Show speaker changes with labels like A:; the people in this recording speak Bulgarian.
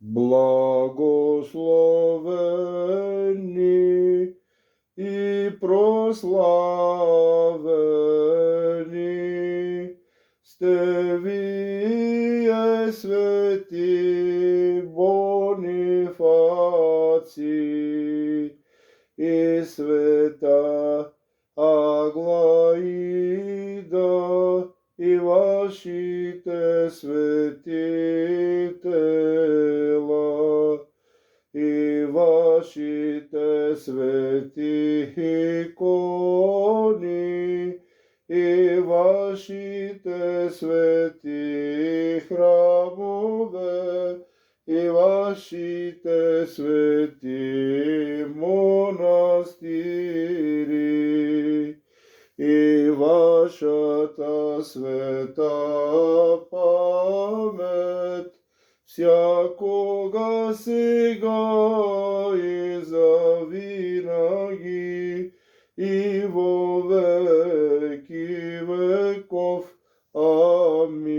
A: Благословени и прославени сте вие, свети Бонифаци и света Аглаида и вашите светитела и вашите свети икони и вашите свети храмове и вашите свети монастири и вашата света памет всякога сега и завинаги и во веки веков. Амин.